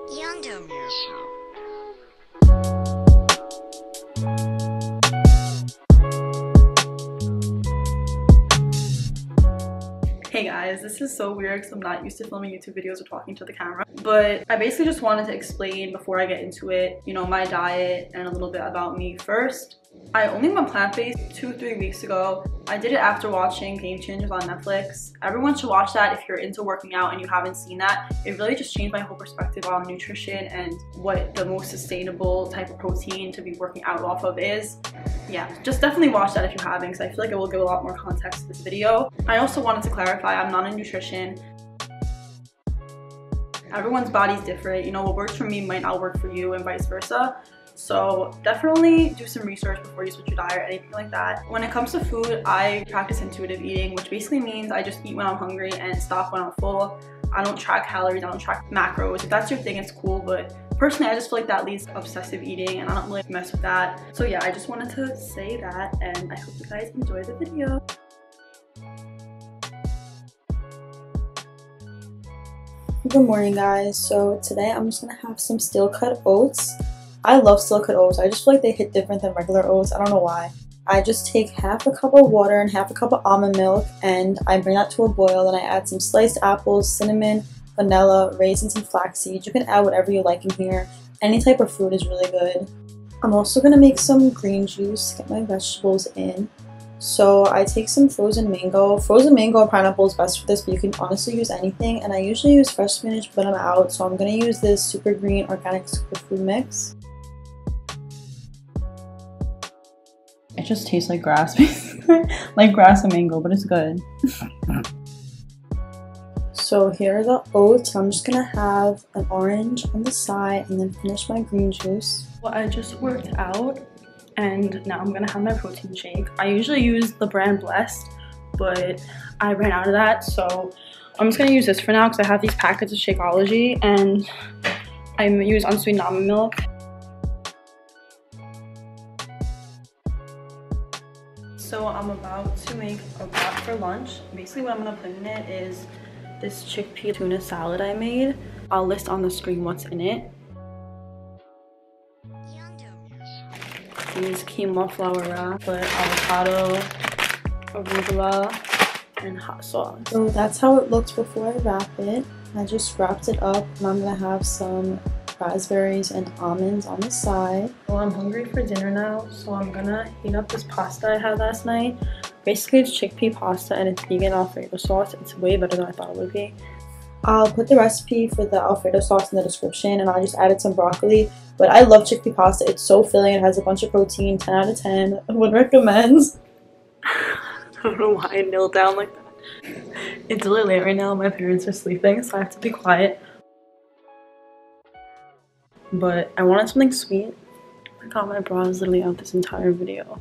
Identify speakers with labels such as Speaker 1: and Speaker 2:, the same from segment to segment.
Speaker 1: Hey guys, this is so weird because I'm not used to filming YouTube videos or talking to the camera. But I basically just wanted to explain before I get into it, you know, my diet and a little bit about me first. I only went plant-based 2-3 weeks ago. I did it after watching Game Changers on Netflix. Everyone should watch that if you're into working out and you haven't seen that. It really just changed my whole perspective on nutrition and what the most sustainable type of protein to be working out off of is. Yeah, just definitely watch that if you haven't, because I feel like it will give a lot more context to this video. I also wanted to clarify, I'm not a nutrition. Everyone's body's different. You know, what works for me might not work for you and vice versa. So definitely do some research before you switch your diet or anything like that. When it comes to food, I practice intuitive eating, which basically means I just eat when I'm hungry and stop when I'm full. I don't track calories, I don't track macros. If that's your thing, it's cool, but personally, I just feel like that leads to obsessive eating and I don't really mess with that. So yeah, I just wanted to say that and I hope you guys enjoy the video.
Speaker 2: Good morning guys. So today I'm just gonna have some steel cut oats. I love steel cut oats. I just feel like they hit different than regular oats. I don't know why. I just take half a cup of water and half a cup of almond milk and I bring that to a boil. Then I add some sliced apples, cinnamon, vanilla, raisins, and flax seeds. You can add whatever you like in here. Any type of fruit is really good. I'm also gonna make some green juice to get my vegetables in. So I take some frozen mango. Frozen mango or pineapple is best for this, but you can honestly use anything. And I usually use fresh spinach, but I'm out, so I'm gonna use this super green organic superfood mix.
Speaker 1: It just tastes like grass, basically. Like grass and mango, but it's good.
Speaker 2: So here are the oats. I'm just gonna have an orange on the side and then finish my green juice.
Speaker 1: Well, I just worked out and now I'm gonna have my protein shake. I usually use the brand Blessed, but I ran out of that, so I'm just gonna use this for now because I have these packets of Shakeology and I use unsweetened almond milk. So I'm about to make a wrap for lunch. Basically what I'm gonna put in it is this chickpea tuna salad I made. I'll list on the screen what's in it. These quinoa flour wrap, but avocado, arugula, and hot sauce.
Speaker 2: So that's how it looks before I wrap it. I just wrapped it up and I'm gonna have some raspberries and almonds on the side.
Speaker 1: Well, I'm hungry for dinner now, so I'm gonna heat up this pasta I had last night. Basically, it's chickpea pasta and it's vegan Alfredo sauce. It's way better than I thought it would be.
Speaker 2: I'll put the recipe for the Alfredo sauce in the description and I just added some broccoli. But I love chickpea pasta. It's so filling. It has a bunch of protein. 10 out of 10. I would recommend.
Speaker 1: I don't know why I knelt down like that. It's really late right now. My parents are sleeping, so I have to be quiet. But I wanted something sweet. I got my bras literally out this entire video.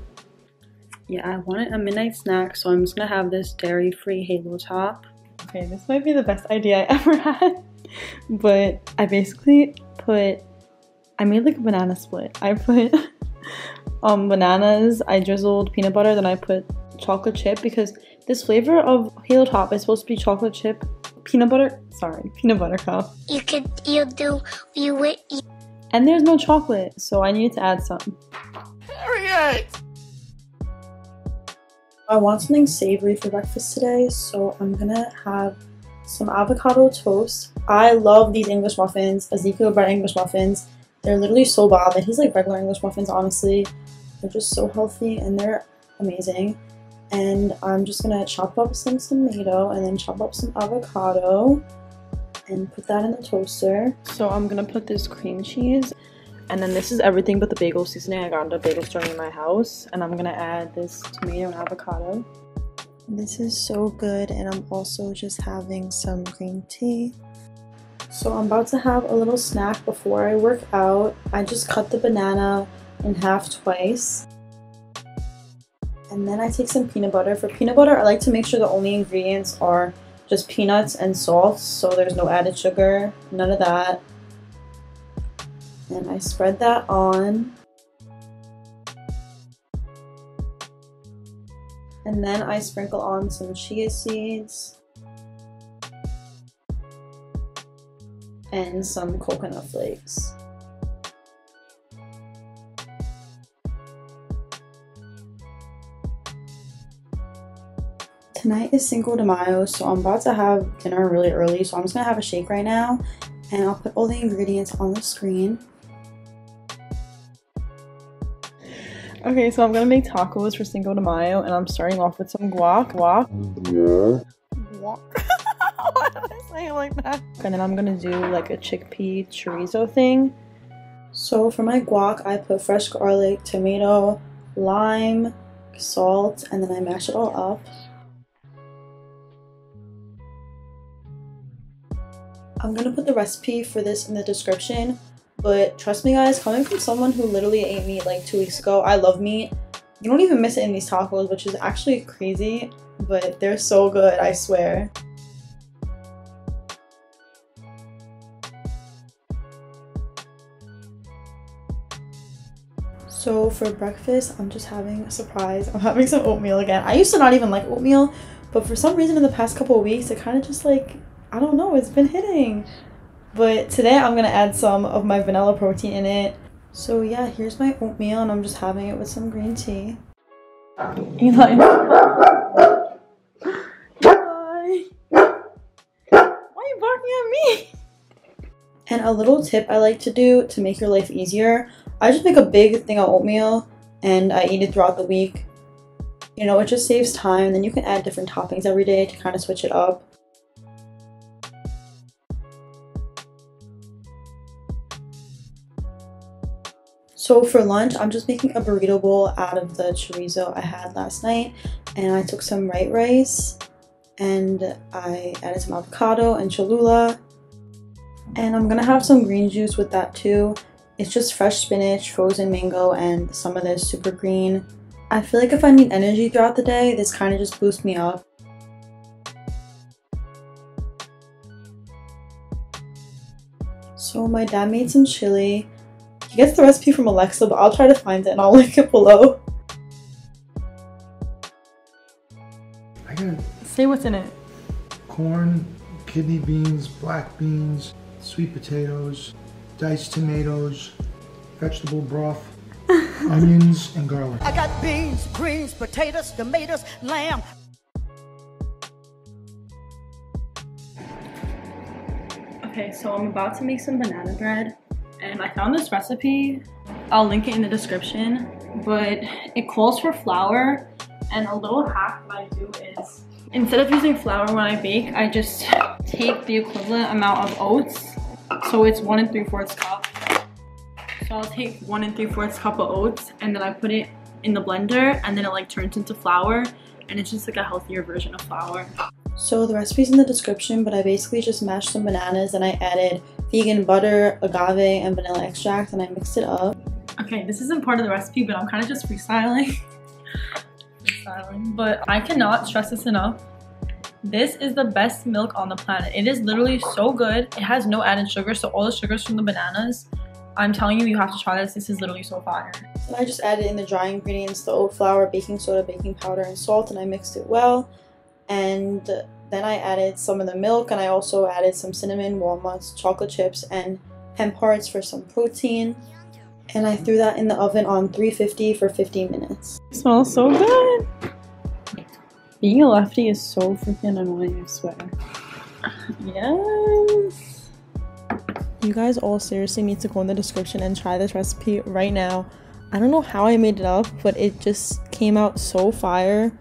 Speaker 1: Yeah, I wanted a midnight snack, so I'm just gonna have this dairy-free Halo Top. Okay, this might be the best idea I ever had. But I basically I made like a banana split. I put bananas, I drizzled peanut butter, then I put chocolate chip because this flavor of Halo Top is supposed to be chocolate chip, peanut butter cup. And there's no chocolate, so I needed to add some.
Speaker 3: Period!
Speaker 2: I want something savory for breakfast today, so I'm gonna have some avocado toast. I love these English muffins, Ezekiel bread English muffins. They're literally so bomb. They taste like regular English muffins, honestly. They're just so healthy and they're amazing. And I'm just gonna chop up some tomato and then chop up some avocado and put that in the toaster.
Speaker 1: So I'm gonna put this cream cheese, and then this is everything but the bagel seasoning. I got a bagel store in my house, and I'm gonna add this tomato and avocado.
Speaker 2: This is so good, and I'm also just having some green tea. So I'm about to have a little snack before I work out. I just cut the banana in half twice. And then I take some peanut butter. For peanut butter, I like to make sure the only ingredients are just peanuts and salt, so there's no added sugar, none of that. And I spread that on. And then I sprinkle on some chia seeds. and some coconut flakes. Tonight is Cinco de Mayo, so I'm about to have dinner really early, so I'm just gonna have a shake right now, and I'll put all the ingredients on the screen.
Speaker 1: Okay, so I'm gonna make tacos for Cinco de Mayo, and I'm starting off with some guac. Guac. Why did I say it like that? And then I'm gonna do like a chickpea chorizo thing.
Speaker 2: So for my guac, I put fresh garlic, tomato, lime, salt, and then I mash it all up. I'm gonna put the recipe for this in the description, but trust me guys, coming from someone who literally ate meat like 2 weeks ago, I love meat. You don't even miss it in these tacos, which is actually crazy, but they're so good, I swear. So for breakfast, I'm just having a surprise. I'm having some oatmeal again. I used to not even like oatmeal, but for some reason in the past couple of weeks, it kind of just like, I don't know, it's been hitting. But today I'm gonna add some of my vanilla protein in it. So yeah, here's my oatmeal and I'm just having it with some green tea. Eli. Eli. Why are you barking at me? And a little tip I like to do to make your life easier, I just make a big thing of oatmeal and I eat it throughout the week. You know, it just saves time, and then you can add different toppings every day to kind of switch it up. So for lunch, I'm just making a burrito bowl out of the chorizo I had last night, and I took some white rice and I added some avocado and Cholula, and I'm gonna have some green juice with that too. It's just fresh spinach, frozen mango, and some of this super green. I feel like if I need energy throughout the day, this kind of just boosts me up. So my dad made some chili. He gets the recipe from Alexa, but I'll try to find it and I'll link it below.
Speaker 4: I got
Speaker 1: Say what's in it.
Speaker 4: corn, kidney beans, black beans, sweet potatoes, diced tomatoes, vegetable broth, onions, and garlic.
Speaker 3: I got beans, greens, potatoes, tomatoes, lamb.
Speaker 1: Okay, so I'm about to make some banana bread, and I found this recipe. I'll link it in the description, but it calls for flour, and a little hack that I do is, instead of using flour when I bake, I just take the equivalent amount of oats, so it's 1 3/4 cup. So I'll take 1 3/4 cup of oats, and then I put it in the blender, and then it like turns into flour, and it's just like a healthier version of flour.
Speaker 2: So the recipe's in the description, but I basically just mashed some bananas and I added vegan butter, agave, and vanilla extract, and I mixed it up.
Speaker 1: Okay, this isn't part of the recipe, but I'm kind of just freestyling. But I cannot stress this enough. This is the best milk on the planet. It is literally so good. It has no added sugar, so all the sugars from the bananas. I'm telling you, you have to try this. This is literally so fire.
Speaker 2: So I just added in the dry ingredients, the oat flour, baking soda, baking powder, and salt, and I mixed it well. And then I added some of the milk, and I also added some cinnamon, walnuts, chocolate chips, and hemp hearts for some protein. And I threw that in the oven on 350 for 15 minutes.
Speaker 1: It smells so good. Being a lefty is so freaking annoying, I swear. Yes.
Speaker 2: You guys all seriously need to go in the description and try this recipe right now. I don't know how I made it up, but it just came out so fire,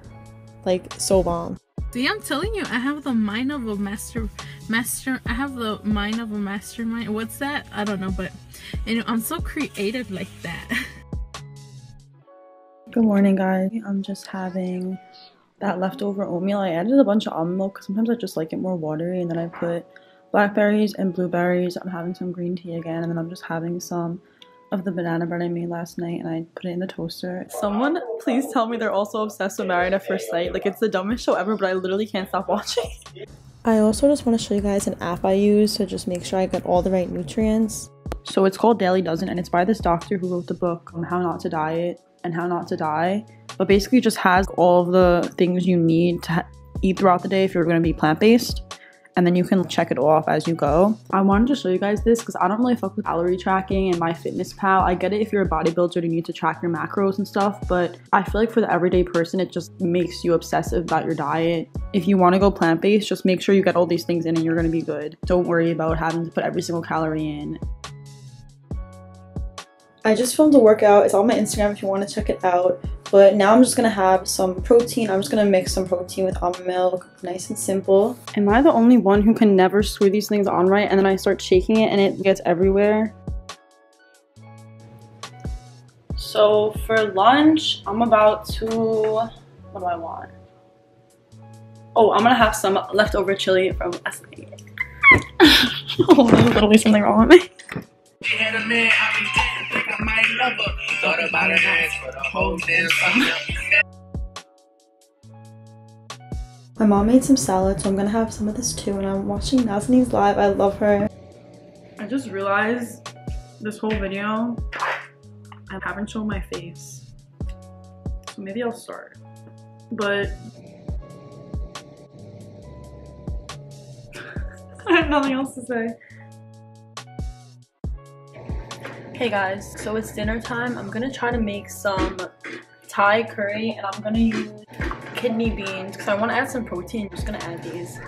Speaker 2: like so bomb.
Speaker 5: See, I'm telling you, I have the mind of a I have the mind of a mastermind. What's that? I don't know, but you know, I'm so creative like that.
Speaker 1: Good morning, guys. I'm just having that leftover oatmeal. I added a bunch of almond milk because sometimes I just like it more watery, and then I put blackberries and blueberries. I'm having some green tea again, and then I'm just having some of the banana bread I made last night, and I put it in the toaster. Someone please tell me they're also obsessed with Married at First Sight. Like, it's the dumbest show ever, but I literally can't stop watching.
Speaker 2: I also just want to show you guys an app I use to just make sure I get all the right nutrients.
Speaker 1: So it's called Daily Dozen, and it's by this doctor who wrote the book on How Not to Diet and How Not to Die, but basically just has all of the things you need to eat throughout the day if you're going to be plant-based. and then you can check it off as you go. I wanted to show you guys this because I don't really fuck with calorie tracking and MyFitnessPal. I get it if you're a bodybuilder, you need to track your macros and stuff, but I feel like for the everyday person, it just makes you obsessive about your diet. If you want to go plant-based, just make sure you get all these things in and you're going to be good. Don't worry about having to put every single calorie in.
Speaker 2: I just filmed a workout. It's on my Instagram if you want to check it out. But now I'm just going to have some protein. I'm just going to mix some protein with almond milk. Nice and simple.
Speaker 1: Am I the only one who can never screw these things on right and then I start shaking it and it gets everywhere? So for lunch, I'm about to... What do I want? Oh, I'm going to have some leftover chili from last night. Oh, there's literally something wrong with me.
Speaker 6: She had a man, I be damn, think I might love her. Thought about an ass for the whole damn summer.
Speaker 2: My mom made some salad, so I'm gonna have some of this too. And I'm watching Nazanin's live. I love her.
Speaker 1: I just realized this whole video, I haven't shown my face. So maybe I'll start. But I have nothing else to say. Hey guys, so it's dinner time. I'm gonna try to make some Thai curry and I'm gonna use kidney beans because I want to add some protein. I'm just gonna add these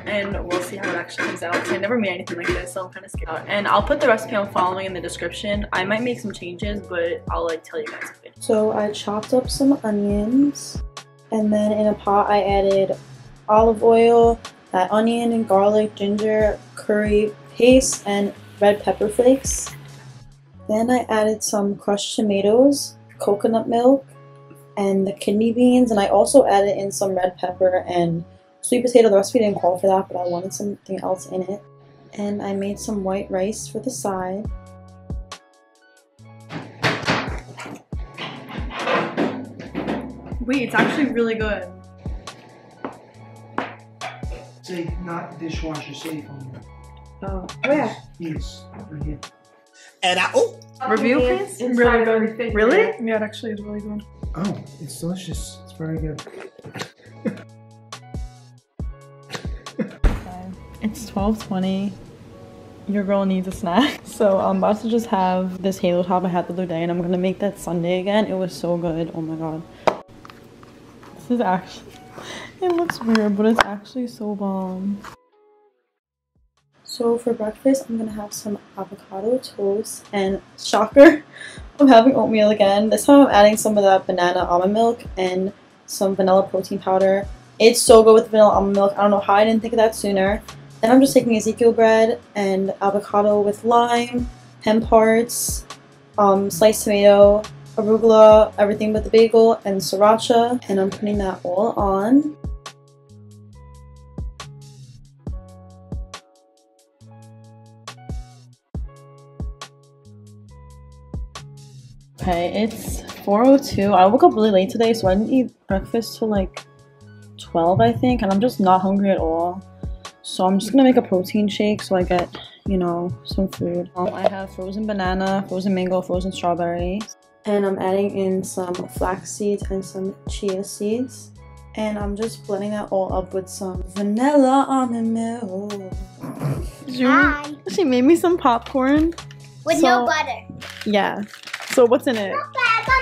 Speaker 1: and we'll see how it actually comes out because I never made anything like this, so I'm kind of scared. And I'll put the recipe I'm following in the description. I might make some changes, but I'll like tell you guys.
Speaker 2: So I chopped up some onions and then in a pot I added olive oil, that onion and garlic, ginger, curry paste, and red pepper flakes. Then I added some crushed tomatoes, coconut milk, and the kidney beans, and I also added in some red pepper and sweet potato. The recipe didn't call for that, but I wanted something else in it. And I made some white rice for the side.
Speaker 1: Wait, it's actually really good.
Speaker 4: Say not dishwasher safe on
Speaker 2: Oh, where?
Speaker 4: Yes, right here.
Speaker 6: And
Speaker 1: Review please? Really good. Really? Yeah, it actually is really good.
Speaker 4: Oh, it's delicious. It's very good.
Speaker 1: It's 12:20. Your girl needs a snack. So I'm about to just have this halo top I had the other day and I'm gonna make that sundae again. It was so good. Oh my god. This is actually, it looks weird, but it's actually so bomb.
Speaker 2: So for breakfast, I'm gonna have some avocado toast, and shocker, I'm having oatmeal again. This time I'm adding some of that banana almond milk and some vanilla protein powder. It's so good with vanilla almond milk. I don't know how I didn't think of that sooner. Then I'm just taking Ezekiel bread and avocado with lime, hemp hearts, sliced tomato, arugula, everything but the bagel, and sriracha, and I'm putting that all on.
Speaker 1: Okay, it's 4:02. I woke up really late today, so I didn't eat breakfast till like 12, I think, and I'm just not hungry at all. So I'm just gonna make a protein shake so I get, you know, some food. I have frozen banana, frozen mango, frozen strawberries. And I'm adding in some flax seeds and some chia seeds. And I'm just blending that all up with some vanilla almond milk.
Speaker 7: Hi.
Speaker 1: She made me some popcorn.
Speaker 7: With no butter.
Speaker 1: Yeah. So what's in it?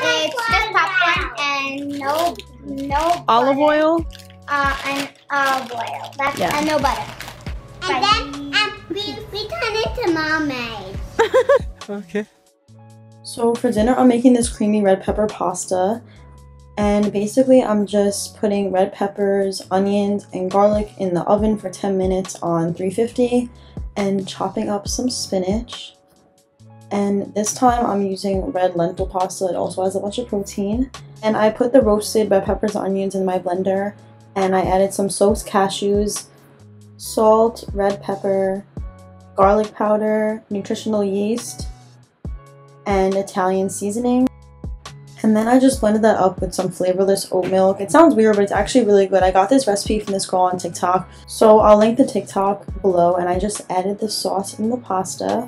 Speaker 7: It's just popcorn and no
Speaker 1: Olive
Speaker 7: butter.
Speaker 1: oil?
Speaker 7: And olive oil. That's
Speaker 1: Yeah.
Speaker 7: and no butter. And then we turn it to mermaids.
Speaker 6: okay.
Speaker 2: So for dinner, I'm making this creamy red pepper pasta. And basically, I'm just putting red peppers, onions, and garlic in the oven for 10 minutes on 350 and chopping up some spinach. And this time I'm using red lentil pasta. It also has a bunch of protein. And I put the roasted red peppers and onions in my blender. And I added some soaked cashews, salt, red pepper, garlic powder, nutritional yeast, and Italian seasoning. And then I just blended that up with some flavorless oat milk. It sounds weird, but it's actually really good. I got this recipe from this girl on TikTok. So I'll link the TikTok below. And I just added the sauce in the pasta.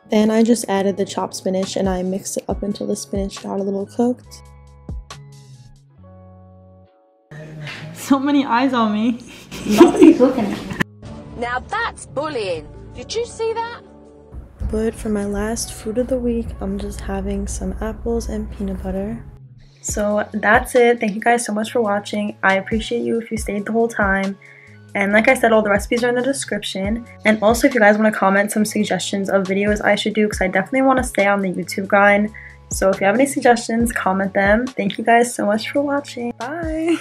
Speaker 2: Then I just added the chopped spinach and I mixed it up until the spinach got a little cooked.
Speaker 1: so many eyes on me.
Speaker 2: Nobody's looking at me.
Speaker 8: Now that's bullying. Did you see that?
Speaker 2: But for my last food of the week, I'm just having some apples and peanut butter.
Speaker 1: So that's it. Thank you guys so much for watching. I appreciate you if you stayed the whole time. And like I said, all the recipes are in the description. And also if you guys want to comment some suggestions of videos I should do, because I definitely want to stay on the YouTube grind. So if you have any suggestions, comment them. Thank you guys so much for watching. Bye!